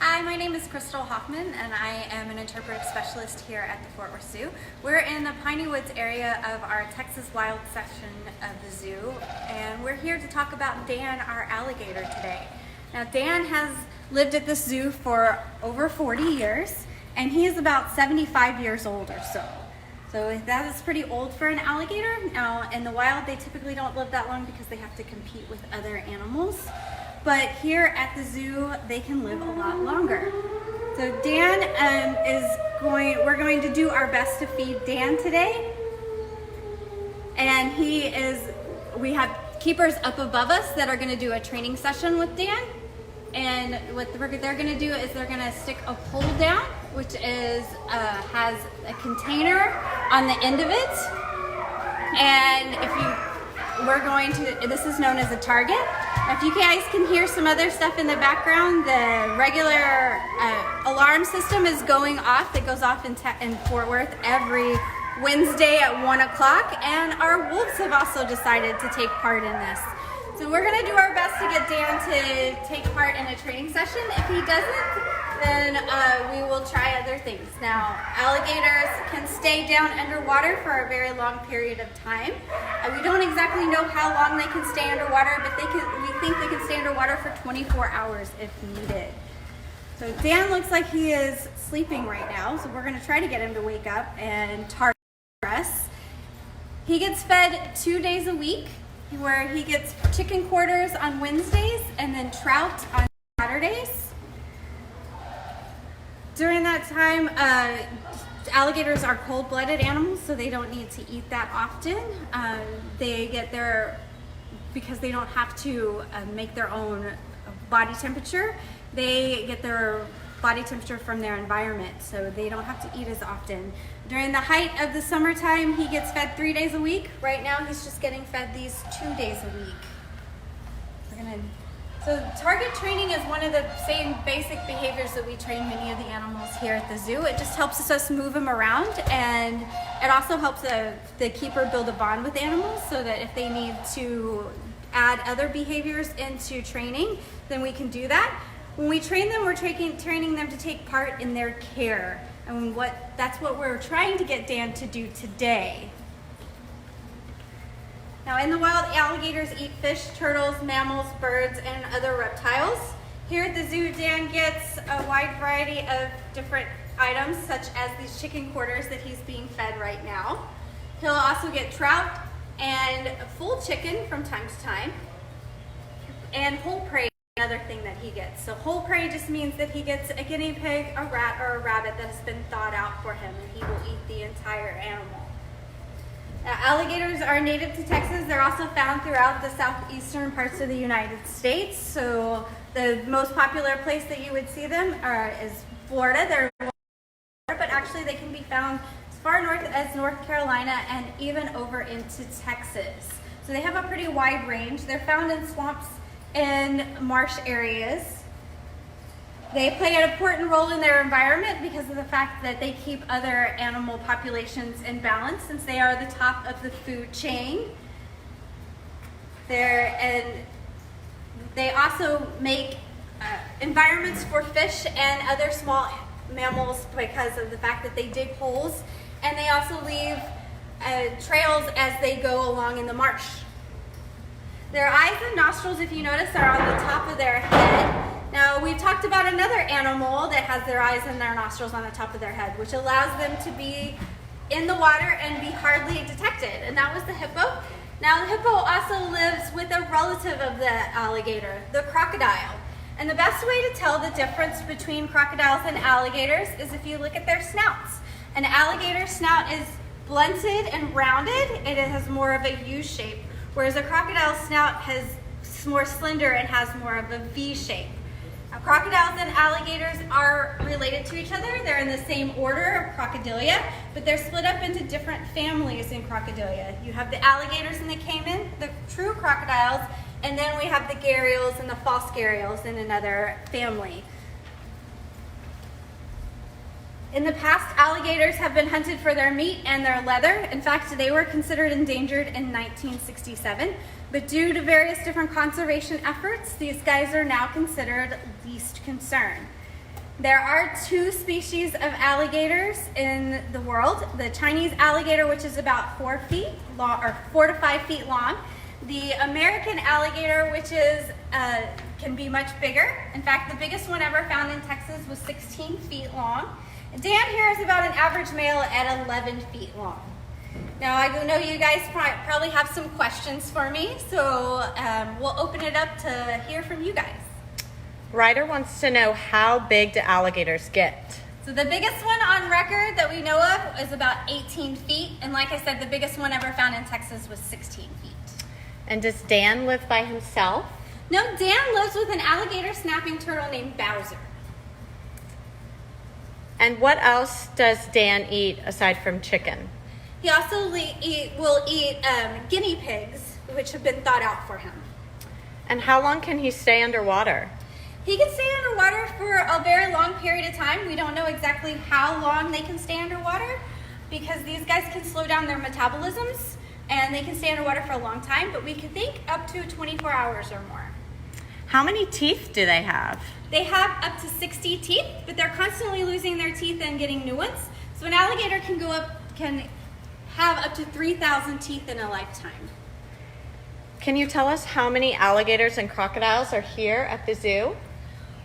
Hi, my name is Crystal Hoffman and I am an interpretive specialist here at the Fort Worth Zoo. We're in the Piney Woods area of our Texas Wild section of the zoo, and we're here to talk about Dan, our alligator, today. Now, Dan has lived at this zoo for over 40 years and he is about 75 years old or so. So that is pretty old for an alligator. Now, in the wild, they typically don't live that long because they have to compete with other animals. But here at the zoo, they can live a lot longer. So Dan we're going to do our best to feed Dan today. And we have keepers up above us that are gonna do a training session with Dan. And what they're gonna do is they're gonna stick a pole down, which has a container on the end of it. And this is known as a target. If you guys can hear some other stuff in the background, the regular alarm system is going off. It goes off in Fort Worth every Wednesday at 1 o'clock, and our wolves have also decided to take part in this. So we're gonna do our best to get Dan to take part in a training session. If he doesn't, then we will try other things. Now, alligators can stay down underwater for a very long period of time. We don't exactly know how long they can stay underwater, but we think they can stay underwater for 24 hours if needed. So Dan looks like he is sleeping right now, so we're gonna try to get him to wake up and target us. He gets fed 2 days a week, where he gets chicken quarters on Wednesdays and then trout on Saturdays. During that time, alligators are cold-blooded animals, so they don't need to eat that often. Because they don't have to make their own body temperature, they get their body temperature from their environment, so they don't have to eat as often. During the height of the summertime, he gets fed 3 days a week. Right now, he's just getting fed these 2 days a week. So target training is one of the same basic behaviors that we train many of the animals here at the zoo. It just helps us move them around, and it also helps the keeper build a bond with animals so that if they need to add other behaviors into training, then we can do that. When we train them, we're training them to take part in their care. And that's what we're trying to get Dan to do today. Now, in the wild, alligators eat fish, turtles, mammals, birds, and other reptiles. Here at the zoo, Dan gets a wide variety of different items, such as these chicken quarters that he's being fed right now. He'll also get trout and full chicken from time to time, and whole prey. Another thing that he gets. So whole prey just means that he gets a guinea pig, a rat, or a rabbit that has been thawed out for him, and he will eat the entire animal. Now, alligators are native to Texas. They're also found throughout the southeastern parts of the United States. So the most popular place that you would see them is Florida. They're but actually they can be found as far north as North Carolina and even over into Texas. So they have a pretty wide range. They're found in swamps in marsh areas. They play an important role in their environment because of the fact that they keep other animal populations in balance, since they are the top of the food chain. They also make environments for fish and other small mammals because of the fact that they dig holes, and they also leave trails as they go along in the marsh. Their eyes and nostrils, if you notice, are on the top of their head. Now, we've talked about another animal that has their eyes and their nostrils on the top of their head, which allows them to be in the water and be hardly detected, and that was the hippo. Now, the hippo also lives with a relative of the alligator, the crocodile. And the best way to tell the difference between crocodiles and alligators is if you look at their snouts. An alligator's snout is blunted and rounded, and it has more of a U shape, whereas a crocodile's snout is more slender and has more of a V shape. Now, crocodiles and alligators are related to each other. They're in the same order of Crocodilia, but they're split up into different families in Crocodilia. You have the alligators and the caiman, the true crocodiles, and then we have the gharials and the false gharials in another family. In the past, alligators have been hunted for their meat and their leather. In fact, they were considered endangered in 1967, but due to various different conservation efforts, these guys are now considered least concern. There are two species of alligators in the world. The Chinese alligator, which is about 4 feet long, or 4 to 5 feet long. The American alligator, which is can be much bigger. In fact, the biggest one ever found in Texas was 16 feet long. Dan here is about an average male at 11 feet long. Now, I know you guys probably have some questions for me, so we'll open it up to hear from you guys. Ryder wants to know, how big do alligators get? So the biggest one on record that we know of is about 18 feet. And like I said, the biggest one ever found in Texas was 16 feet. And does Dan live by himself? No, Dan lives with an alligator snapping turtle named Bowser. And what else does Dan eat aside from chicken? He also will eat guinea pigs, which have been thawed out for him. And how long can he stay underwater? He can stay underwater for a very long period of time. We don't know exactly how long they can stay underwater because these guys can slow down their metabolisms and they can stay underwater for a long time, but we can think up to 24 hours or more. How many teeth do they have? They have up to 60 teeth, but they're constantly losing their teeth and getting new ones. So an alligator can have up to 3,000 teeth in a lifetime. Can you tell us how many alligators and crocodiles are here at the zoo?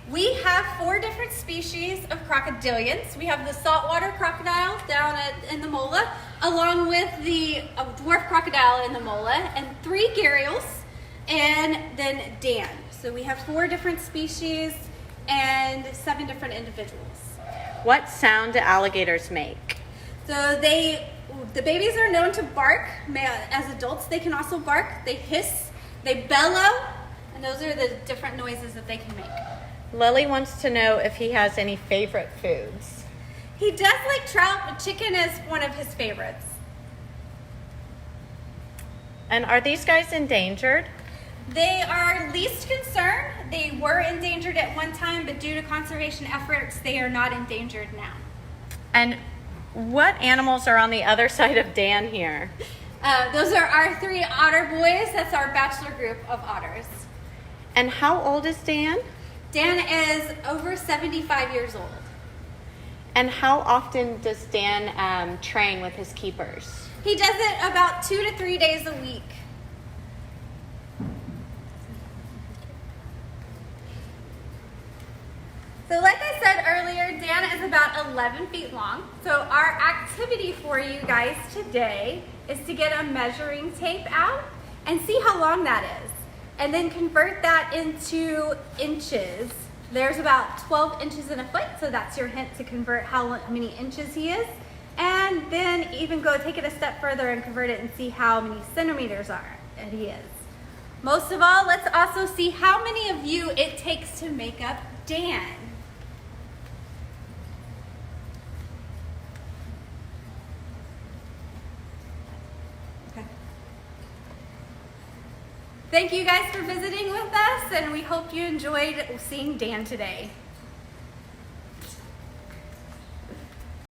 We have 4 different species of crocodilians. We have the saltwater crocodile down in the Mola, along with the dwarf crocodile in the Mola, and 3 gharials, and then Dan. So we have 4 different species and 7 different individuals. What sound do alligators make? So the babies are known to bark. As adults, they can also bark. They hiss, they bellow, and those are the different noises that they can make. Lily wants to know if he has any favorite foods. He does like trout, but chicken is one of his favorites. And are these guys endangered? They are least concern. They were endangered at one time, but due to conservation efforts, they are not endangered now. And what animals are on the other side of Dan here? Those are our 3 otter boys. That's our bachelor group of otters. And how old is Dan? Dan is over 75 years old. And how often does Dan train with his keepers? He does it about 2 to 3 days a week. So like I said earlier, Dan is about 11 feet long. So our activity for you guys today is to get a measuring tape out and see how long that is. And then convert that into inches. There's about 12 inches in a foot, so that's your hint to convert how many inches he is. And then even go take it a step further and convert it and see how many centimeters he is. Most of all, let's also see how many of you it takes to make up Dan. Thank you guys for visiting with us, and we hope you enjoyed seeing Dan today.